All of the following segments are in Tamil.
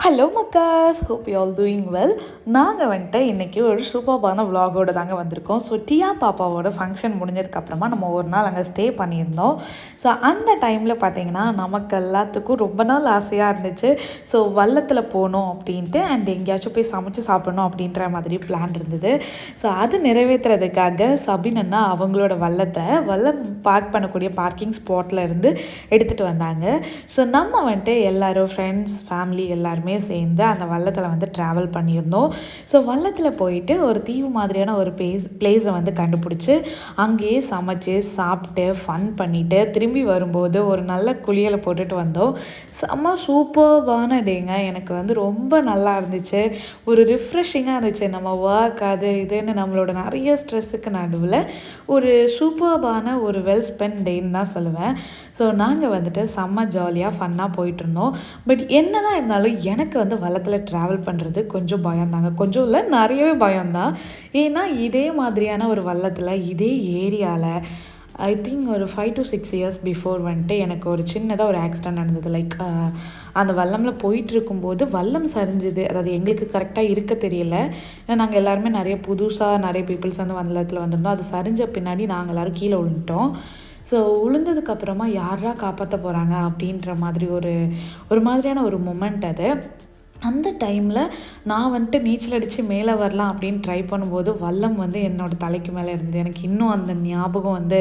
ஹலோ மக்காஸ், hope you all doing well. நாங்கள் வந்துட்டு இன்றைக்கி ஒரு சூப்பர்பான விலாகோடு தாங்க வந்திருக்கோம். ஸோ டியா பாப்பாவோட ஃபங்க்ஷன் முடிஞ்சதுக்கப்புறமா நம்ம ஒரு நாள் அங்கே ஸ்டே பண்ணியிருந்தோம். ஸோ அந்த டைமில் பார்த்திங்கன்னா நமக்கு எல்லாத்துக்கும் ரொம்ப நாள் ஆசையாக இருந்துச்சு. ஸோ வல்லத்தில் போகணும் அப்படின்ட்டு அண்ட் எங்கேயாச்சும் போய் சமைச்சு சாப்பிடணும் அப்படின்ற மாதிரி பிளான் இருந்தது. ஸோ அது நிறைவேற்றுறதுக்காக சபினன்னா அவங்களோட வல்லம் பார்க் பண்ணக்கூடிய பார்க்கிங் ஸ்பாட்டில் இருந்து எடுத்துகிட்டு வந்தாங்க. ஸோ நம்ம வந்துட்டு எல்லோரும் ஃப்ரெண்ட்ஸ் ஃபேமிலி எல்லாருமே சேர்ந்து அந்த வல்லத்தில் வந்து ட்ராவல் பண்ணியிருந்தோம். ஸோ வல்லத்தில் போயிட்டு ஒரு தீவு மாதிரியான ஒரு பிளேஸை வந்து கண்டுபிடிச்சி அங்கேயே சமைச்சு சாப்பிட்டு ஃபன் பண்ணிவிட்டு திரும்பி வரும்போது ஒரு நல்ல குளியலை போட்டுட்டு வந்தோம். செம்ம சூப்பர்பான டேங்க. எனக்கு வந்து ரொம்ப நல்லா இருந்துச்சு. ஒரு ரிஃப்ரெஷிங்காக இருந்துச்சு. நம்ம ஒர்க் அது இதுன்னு நம்மளோட நிறைய ஸ்ட்ரெஸ்ஸுக்கு நடுவில் ஒரு சூப்பர்பான ஒரு வெல் ஸ்பெண்ட் டேன்னு தான் சொல்லுவேன். ஸோ நாங்கள் வந்துட்டு செம்ம ஜாலியாக ஃபன்னாக போயிட்டுருந்தோம். பட் என்ன தான் இருந்தாலும் எனக்கு வந்து வல்லத்தில் ட்ராவல் பண்ணுறது கொஞ்சம் பயம்தாங்க. கொஞ்சம் இல்லை, நிறையவே பயம்தான். ஏன்னா இதே மாதிரியான ஒரு வல்லத்தில் இதே ஏரியாவில் ஐ திங்க் ஒரு 5 to 6 years பிஃபோர் வந்துட்டு எனக்கு ஒரு சின்னதாக ஒரு ஆக்சிடெண்ட் நடந்தது. லைக் அந்த வல்லமில் போயிட்டுருக்கும்போது வல்லம் சரிஞ்சுது. அதாவது எங்களுக்கு கரெக்டாக இருக்க தெரியல. ஏன்னா நாங்கள் எல்லாருமே நிறைய பீப்புள்ஸ் வந்து வல்லத்தில் வந்திருந்தோம். அது சரிஞ்ச பின்னாடி நாங்கள் எல்லோரும் கீழே விழுந்துட்டோம். ஸோ விழுந்ததுக்கப்புறமா யாரா காப்பாற்ற போகிறாங்க அப்படின்ற மாதிரி ஒரு மாதிரியான ஒரு மொமெண்ட் அது. அந்த டைமில் நான் வந்துட்டு நீச்சல் அடித்து மேலே வரலாம் அப்படின்னு ட்ரை பண்ணும்போது வல்லம் வந்து என்னோடய தலைக்கு மேலே இருந்தது. எனக்கு இன்னும் அந்த ஞாபகம் வந்து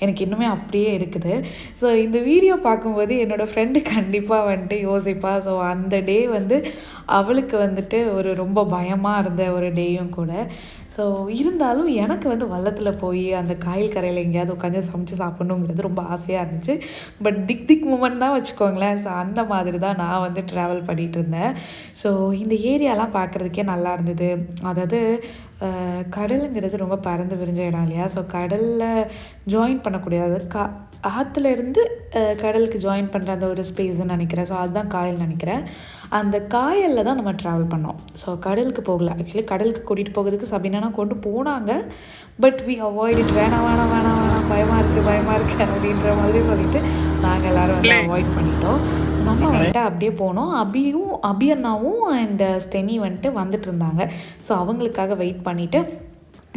எனக்கு இன்னுமே அப்படியே இருக்குது. ஸோ இந்த வீடியோ பார்க்கும்போது என்னோடய ஃப்ரெண்டு கண்டிப்பாக வந்துட்டு யோசிப்பா. ஸோ அந்த டே வந்து அவளுக்கு வந்துட்டு ஒரு ரொம்ப பயமாக இருந்த ஒரு டேயும் கூட. ஸோ இருந்தாலும் எனக்கு வந்து வல்லத்தில் போய் அந்த காயல் கரையில் எங்கேயாவது உட்காந்து சமைச்சு சாப்பிட்ணுங்கிறது ரொம்ப ஆசையாக இருந்துச்சு. பட் திக் மூமெண்ட் தான் வச்சுக்கோங்களேன். ஸோ அந்த மாதிரி தான் நான் வந்து ட்ராவல் பண்ணிகிட்டு இருந்தேன். ஸோ இந்த ஏரியாலாம் பார்க்குறதுக்கே நல்லா இருந்தது. அதாவது கடலுங்கிறது ரொம்ப பறந்து விரிஞ்ச இடம் இல்லையா? ஸோ கடலில் ஜாயின் பண்ணக்கூடியது ஆற்றுலேருந்து கடலுக்கு ஜாயின் பண்ணுற அந்த ஒரு ஸ்பேஸ்ன்னு நினைக்கிறேன். ஸோ அதுதான் காயல் நினைக்கிறேன். அந்த காயலில் தான் நம்ம ட்ராவல் பண்ணோம். ஸோ கடலுக்கு போகல. ஆக்சுவலி கடலுக்கு கூட்டிகிட்டு போகிறதுக்கு சபினா கொண்டு போனாங்க. But we avoid it. வேணாம் பயமாக இருக்குது அப்படின்ற மாதிரி சொல்லிவிட்டு நாங்கள் எல்லோரும் வந்து அவாய்ட் பண்ணிட்டோம். ஸோ நம்ம வந்துட்டு அப்படியே போனோம். அபி அண்ணாவும் அண்ட் ஸ்டெனி வந்துட்டு வந்துட்டு இருந்தாங்க. ஸோ அவங்களுக்காக வெயிட் பண்ணிவிட்டு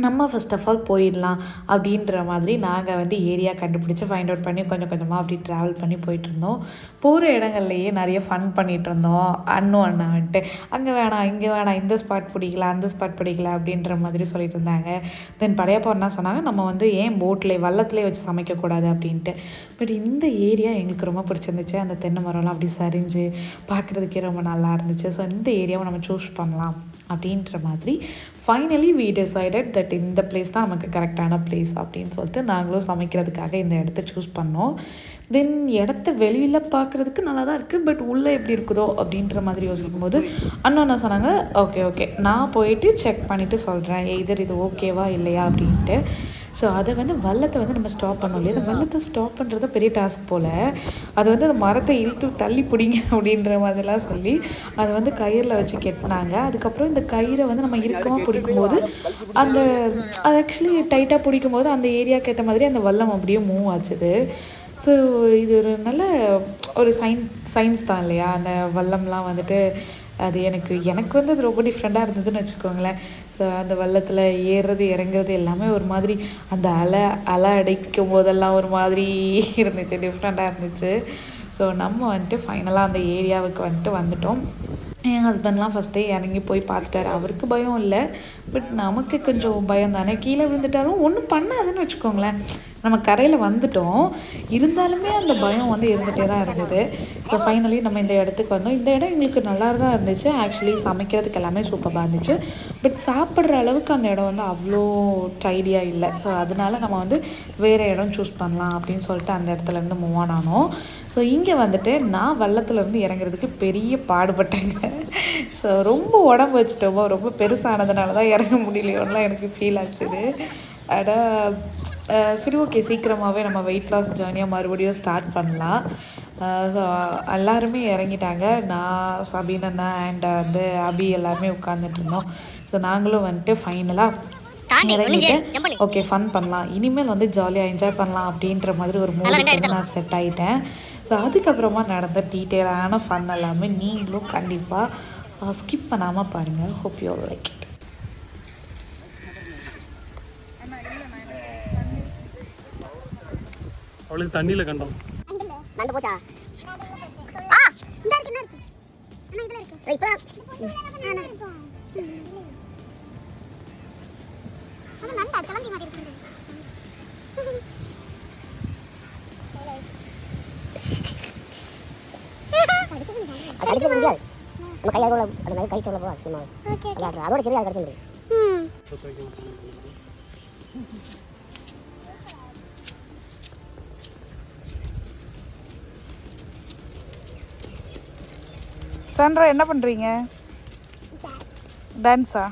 நம்ம ஃபஸ்ட் ஆஃப் ஆல் போயிடலாம் அப்படின்ற மாதிரி நாங்கள் வந்து ஏரியா கண்டுபிடிச்சி ஃபைண்ட் அவுட் பண்ணி கொஞ்சம் கொஞ்சமாக அப்படி ட்ராவல் பண்ணி போயிட்டுருந்தோம். போகிற இடங்கள்லையே நிறைய ஃபன் பண்ணிகிட்டு இருந்தோம். அண்ணா வந்துட்டு அங்கே வேணாம் இங்கே வேணாம், இந்த ஸ்பாட் பிடிக்கல அந்த ஸ்பாட் பிடிக்கல அப்படின்ற மாதிரி சொல்லிட்டு இருந்தாங்க. தென் படையப்பா என்ன சொன்னாங்க, நம்ம வந்து ஏன் வல்லத்துலேயே வச்சு சமைக்கக்கூடாது அப்படின்ட்டு. பட் இந்த ஏரியா எங்களுக்கு ரொம்ப பிடிச்சிருந்துச்சு. அந்த தென்னை மரம்லாம் அப்படி சரிஞ்சு பார்க்குறதுக்கே ரொம்ப நல்லா இருந்துச்சு. ஸோ இந்த ஏரியாவை நம்ம சூஸ் பண்ணலாம் அப்படின்ற மாதிரி ஃபைனலி வி டிசைடட் தட் இந்த பிளேஸ் தான் நமக்கு கரெக்டான பிளேஸ் அப்படின்னு சொல்லிட்டு நாங்களும் சமைக்கிறதுக்காக இந்த இடத்த சூஸ் பண்ணோம். தென் இடத்த வெளியில் பார்க்குறதுக்கு நல்லா தான் இருக்குது. பட் உள்ளே எப்படி இருக்குதோ அப்படின்ற மாதிரி யோசிக்கும் போது அண்ணா என்ன சொன்னாங்க, ஓகே நான் போயிட்டு செக் பண்ணிவிட்டு சொல்கிறேன் எதர் இது ஓகேவா இல்லையா அப்படின்ட்டு. ஸோ அதை வந்து வல்லத்தை வந்து நம்ம ஸ்டாப் பண்ணோம் இல்லையா? அந்த வல்லத்தை ஸ்டாப் பண்ணுறது பெரிய டாஸ்க் போல். அது வந்து அந்த மரத்தை இழுத்து தள்ளி பிடிங்க அப்படின்ற மாதிரிலாம் சொல்லி அதை வந்து கயிறில் வச்சு கெட்டினாங்க. அதுக்கப்புறம் இந்த கயிறை வந்து நம்ம இறுக்கமாக பிடிக்கும்போது அது ஆக்சுவலி டைட்டாக பிடிக்கும்போது அந்த ஏரியாவுக்கு ஏற்ற மாதிரி அந்த வல்லம் அப்படியே மூவ் ஆச்சுது. ஸோ இது ஒரு நல்ல ஒரு சயின்ஸ் தான் இல்லையா? அந்த வல்லம்லாம் வந்துட்டு அது எனக்கு வந்து அது ரொம்ப டிஃப்ரெண்ட்டாக இருந்ததுன்னு வச்சுக்கோங்களேன். ஸோ அந்த வல்லத்தில் ஏறுறது இறங்குறது எல்லாமே ஒரு மாதிரி அந்த அலை அடைக்கும் போதெல்லாம் ஒரு மாதிரி இருந்துச்சு, டிஃப்ரெண்ட்டாக இருந்துச்சு. ஸோ நம்ம வந்துட்டு ஃபைனலாக அந்த ஏரியாவுக்கு வந்துட்டோம். என் ஹஸ்பண்ட்லாம் ஃபஸ்ட்டே இறங்கி போய் பார்த்துட்டாரு. அவருக்கு பயம் இல்லை, பட் நமக்கு கொஞ்சம் பயம் தானே. கீழே விழுந்துட்டாலும் ஒன்றும் பண்ணாதுன்னு வச்சுக்கோங்களேன். நம்ம கரையில் வந்துட்டோம், இருந்தாலுமே அந்த பயம் வந்து இருந்துகிட்டே தான் இருந்தது. ஸோ ஃபைனலி நம்ம இந்த இடத்துக்கு வந்தோம். இந்த இடம் எங்களுக்கு நல்லா தான் இருந்துச்சு. ஆக்சுவலி சமைக்கிறதுக்கு எல்லாமே சூப்பராக இருந்துச்சு. பட் சாப்பிட்ற அளவுக்கு அந்த இடம் வந்து அவ்வளோ டைடியாக இல்லை. ஸோ அதனால நம்ம வந்து வேறு இடம் சூஸ் பண்ணலாம் அப்படின்னு சொல்லிட்டு அந்த இடத்துலேருந்து மூவ் ஆன் ஆனோம். ஸோ இங்கே வந்துட்டு நான் வல்லத்துலேருந்து இறங்குறதுக்கு பெரிய பாடுபட்டேங்க. ஸோ ரொம்ப உடம்பு வச்சுட்டோமோ, ரொம்ப பெருசானதுனால தான் இறங்க முடியலையோன்னெலாம் எனக்கு ஃபீல் ஆச்சுது. ஆனால் சரி ஓகே, சீக்கிரமாகவே நம்ம வெயிட் லாஸ் ஜேர்னியாக மறுபடியும் ஸ்டார்ட் பண்ணலாம். ஸோ எல்லாருமே இறங்கிட்டாங்க. நான் சபீனண்ணா அண்ட் வந்து அபி எல்லாருமே உட்காந்துட்டு இருந்தோம். ஸோ நாங்களும் வந்துட்டு ஃபைனலாக இறங்கிட்டு ஓகே ஃபன் பண்ணலாம், இனிமேல் வந்து ஜாலியாக என்ஜாய் பண்ணலாம் அப்படின்ற மாதிரி ஒரு மூடுக்கு வந்து நான் செட் ஆகிட்டேன். ஸோ அதுக்கப்புறமா நடந்த டீட்டெயிலான ஃபன் எல்லாமே நீங்களும் கண்டிப்பாக ஸ்கிப் பண்ணாமல் பாருங்கள். Hope you like it. அவளுக்கு தண்ணியில் கண்டோம். அடிக்க முடியாது. நம்ம கையால் உள்ள அது மாதிரி கை சொல்ல போவா சும்மா விளையாடுறோம். அதோட சரி அது கடிச்ச முடியும். சாண்ட்ரா என்ன பண்ணுறீங்க? டான்ஸா?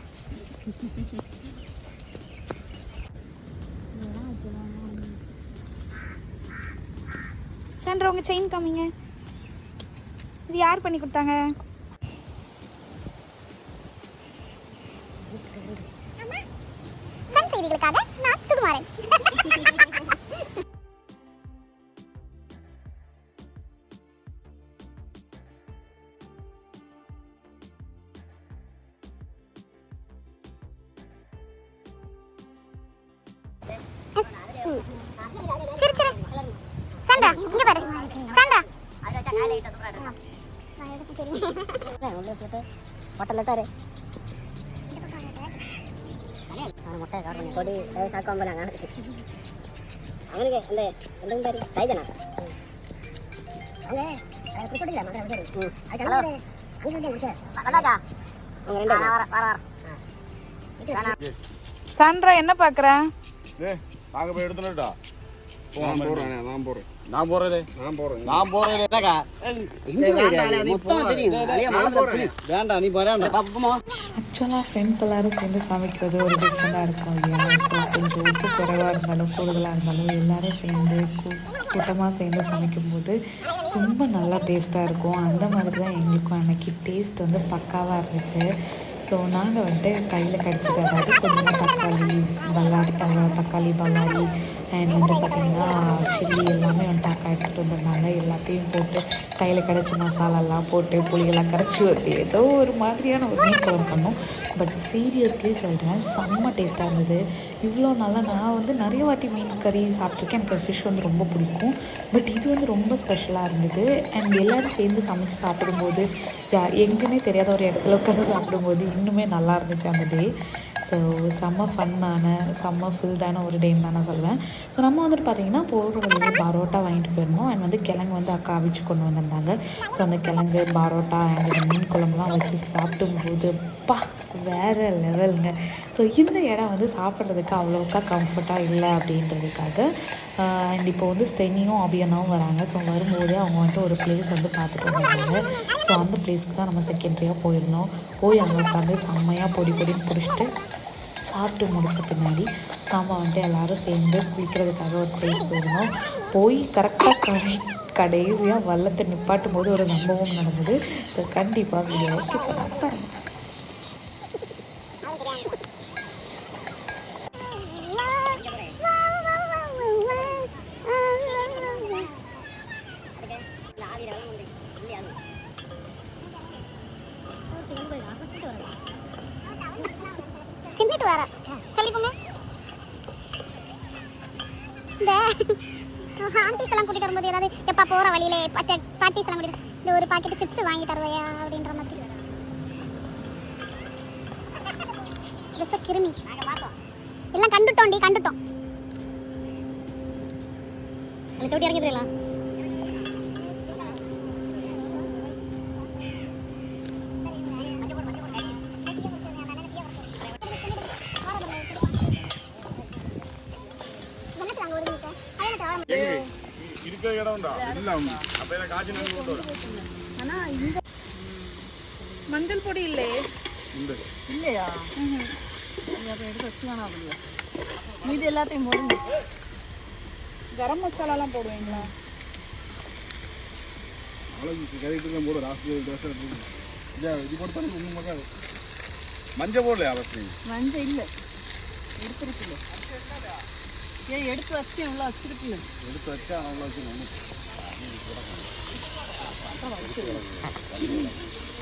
சாண்ட்ரா உங்கள் செயின் காமிங்க. இது யார் பண்ணி கொடுத்தாங்க? சன் செய்திகளுக்காக நான் சுகுமாரன். சாண்ட்ரா இங்க பாரு. சாண்ட்ரா மொட்டை லெட்டாரு முட்டை கொடி சாக்காம அவனுக்கு அந்த ரெண்டு சைதனா சாண்ட்ரா என்ன பார்க்குற? நாங்க போய் எடுத்துட்டா. ஆக்சுவலாக ஃப்ரெண்ட்ஸ் எல்லோரும் சேர்ந்து சமைக்கிறது ஒரு டிஃப்ரெண்டாக இருக்கும் இல்லையா? ஸோ கொஞ்சம் உப்பு குறைவாக இருந்தாலும் கூடுதலாக இருந்தாலும் எல்லோரும் சேர்ந்து கூட்டமாக சேர்ந்து சமைக்கும்போது ரொம்ப நல்லா டேஸ்ட்டாக இருக்கும். அந்த மாதிரி தான் எங்களுக்கும் அன்றைக்கி டேஸ்ட் வந்து பக்காவாக இருந்துச்சு. ஸோ நாங்கள் வந்துட்டு கையில் கடிச்சிட்டு, அதாவது கொஞ்சமாக தக்காளி பல்லாரி அண்ட் வந்து பார்த்திங்கன்னா சில்லி எல்லாமே வந்துட்டு அக்கா எடுத்துகிட்டு வந்திருந்தாங்க. எல்லாத்தையும் போட்டு கையில் கிடச்ச மசாலாலாம் போட்டு புளியெல்லாம் கரைச்சி வருது ஏதோ ஒரு மாதிரியான ஒரு மீன் குழம்பு பண்ணோம். பட் சீரியஸ்லி சொல்கிறேன், செம்ம டேஸ்ட்டாக இருந்தது. இவ்வளோ நல்லா நான் வந்து நிறைய வாட்டி மீன் கறி சாப்பிட்ருக்கேன். எனக்கு ஃபிஷ் வந்து ரொம்ப பிடிக்கும். பட் இது வந்து ரொம்ப ஸ்பெஷலாக இருந்தது. அண்ட் எல்லோரும் சேர்ந்து சமைச்சு சாப்பிடும்போது எங்கேயுமே தெரியாத ஒரு இடத்துல உட்காந்து சாப்பிடும்போது இன்னுமே நல்லா இருந்துச்சு அந்த டே. ஸோ செம்ம ஃபன்னான செம்ம ஃபில்டான ஒரு டேன்னு தான் நான் சொல்லுவேன். ஸோ நம்ம வந்துட்டு பார்த்திங்கன்னா போகிற வழியிலே பரோட்டா வாங்கிட்டு போயிருந்தோம். அண்ட் வந்து கிழங்கு வந்து அக்கா அவிச்சு கொண்டு வந்திருந்தாங்க. ஸோ அந்த கிழங்கு பரோட்டா அண்ட் மீன் குழம்புலாம் வச்சு சாப்பிடும்போது பா வேறு லெவலுங்க. ஸோ இந்த இடம் வந்து சாப்பிட்றதுக்கு அவ்வளோக்கா கம்ஃபர்ட்டாக இல்லை அப்படின்றதுக்காக அண்ட் இப்போ வந்து ஸ்டெனியும் அபியனாவும் வராங்க. ஸோ வரும்போது அவங்க வந்துட்டு ஒரு பிளேஸ் வந்து பார்த்துட்டு வந்தாங்க. ஸோ அந்த பிளேஸ்க்கு தான் நம்ம செகண்ட்ரியாக போயிருந்தோம். போய் அங்கே உட்காந்து செம்மையாக பொடின்னு பிடிச்சிட்டு சாப்பிட்டு முடிச்ச பின்னாடி நாம் வந்துட்டு எல்லோரும் சேர்ந்து குளிக்கிறதுக்காக ஒரு பிளேஸ் போயிருந்தோம். போய் கரெக்டாக கடைசியாக வள்ளத்தை நிப்பாட்டும் போது ஒரு சம்பவம் நடந்தது. ஸோ கண்டிப்பாக வீடியோ ஸ்கிப் பண்ணாமல் பாருங்கள். இந்த ஆண்டிஸ் எல்லாம் கூட்டிட்டு வரும்போது ஏதாவது எப்போ போகிற வழியிலே பாட்டிஸ் எல்லாம் கூட்டிட்டு இந்த ஒரு பாக்கெட் சிப்ஸ் வாங்கி தருவையா அப்படின்ற மாதிரி கிருமி எல்லாம் கண்டுட்டோம் சோட்டி இறங்கிடலாம். மஞ்சள் பொடி இல்லையே? இல்லையா? எடுத்து வச்சு வேணாம். மீதி எல்லாத்தையும் போடுங்க. கரம் மசாலாலாம் போடுவீங்களா? மஞ்சள் போடலையா? மஞ்சள் இல்லை, எடுத்துருக்குல்ல. ஏன் எடுத்து வச்சு எவ்வளோ வச்சிருக்குல்ல? எடுத்து வச்சா அவ்வளோ வச்சு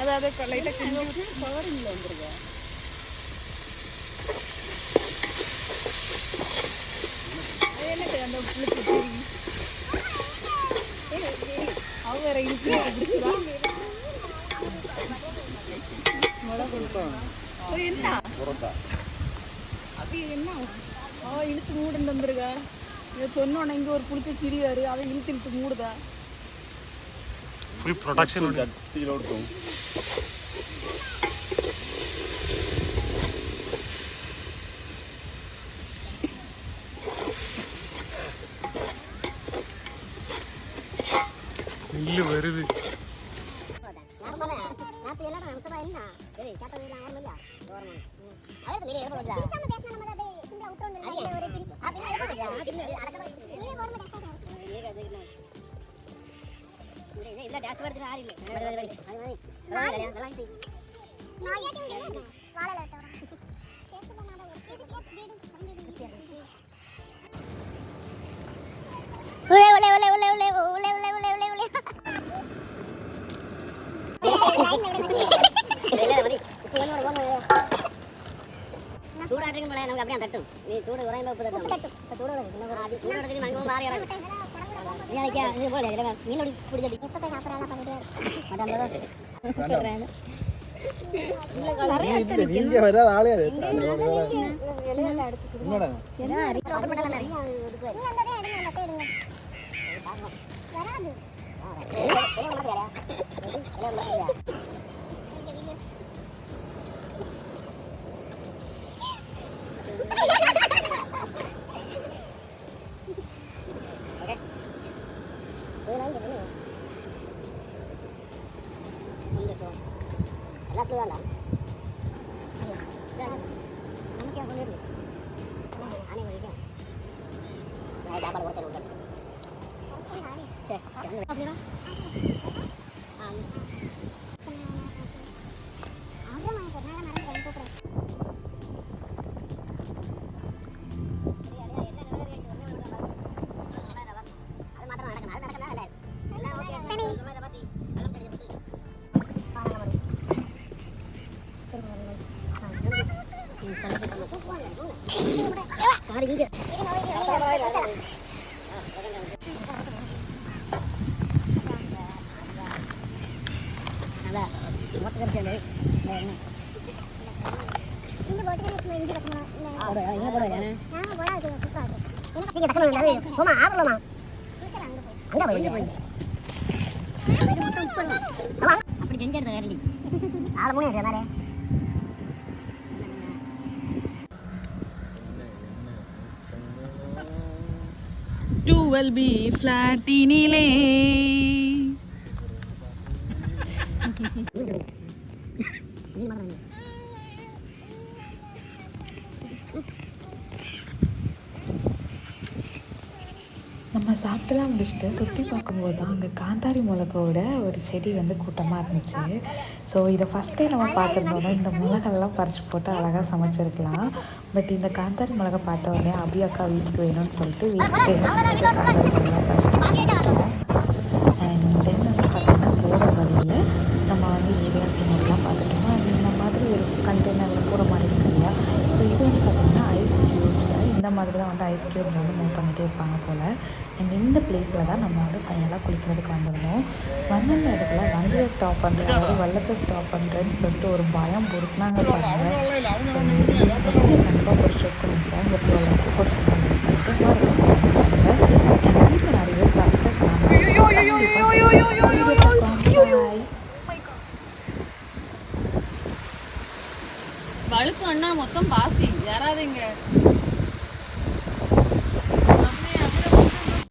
அதாவது லைட்டாக கிண்டி கவரிங்கில் வந்துருங்க. அது என்னது அந்த புளிச்சு அவங்க வேற இழுத்து என்ன அப்படி என்ன அவ இழுத்து மூடுன்னு வந்துருக்கா. இதை சொன்னோன்னே இங்கே ஒரு புளிச்ச சிரியாரு அவன் இழுத்து இழுத்து மூடுதா. ഫുൾ പ്രൊഡക്ഷൻ ഉണ്ട്. ചട്ടിയിലോട്ടും സ്മെല്ല് വരുത്. ചൂടായിട്ട് നമുക്ക് அப்படியே തട്ടും. നീ ചൂട് കുറയുമ്പോൾ ഉപ്പ് തട്ടും. ചൂട് മങ്ങുമ്പോൾ മാറി മീനോടി പിടിച്ചടി വരാതെ ആളെയാ அப்படி செஞ்செடுத்த வேறடி ஆளு மூணு எடுத்தாலே 12B ഫ്ലാറ്റിനിലേ நம்ம சாப்பிட்டுலாம் முடிச்சுட்டு சுற்றி பார்க்கும்போது தான் அங்கே காந்தாரி மிளகோட ஒரு செடி வந்து கூட்டமாக இருந்துச்சு. ஸோ இதை ஃபஸ்ட்டே நம்ம பார்த்துருந்தோன்னா இந்த மிளகெல்லாம் பறித்து போட்டு அழகாக சமைச்சிருக்கலாம். பட் இந்த காந்தாரி மிளகா பார்த்த உடனே அபி அக்கா வீட்டுக்கு வேணும்னு சொல்லிட்டு வீட்டுக்கு காந்தாரி மிளகா பறிச்சுருக்கோம். அண்ட் தென் வந்து பார்த்திங்கன்னா போகிற வழியில் நம்ம வந்து ஏரியா சீனெல்லாம் பார்த்துட்டோம். அண்ட் இந்த மாதிரி ஒரு கண்டெய்னரில் போகிற மாதிரி இருக்கு இல்லையா. ஸோ இது வந்து பார்த்திங்கன்னா ஐஸ் க்யூப்ஸ். இந்த மாதிரி தான் வந்து ஐஸ் க்யூப் வந்து மூவ் பண்ணிகிட்டே இருப்பாங்க போல். அண்ட் இந்த பிளேஸில் தான் நம்ம வந்து ஃபைனலாக குளிக்கிறதுக்கு வந்திருந்தோம். வந்த இடத்துல வண்டியை ஸ்டாப் பண்ணுறேன், அதாவது வெள்ளத்தை ஸ்டாப் பண்ணுறேன்னு சொல்லிட்டு ஒரு பயம் பிடிச்சினாங்க பாருங்கள். ஸோ கண்டிப்பாக ஒரு ஷூட் பண்ணிக்கிறேன். எப்படி அளவுக்கு ஒரு ஷூட் பண்ணிட்டு எங்கள் வீட்டில் நிறைய பேர் சப்ஸ்கிரைப் வழுக்கு அண்ணா மொத்தம் பாசி யாராவது இங்கே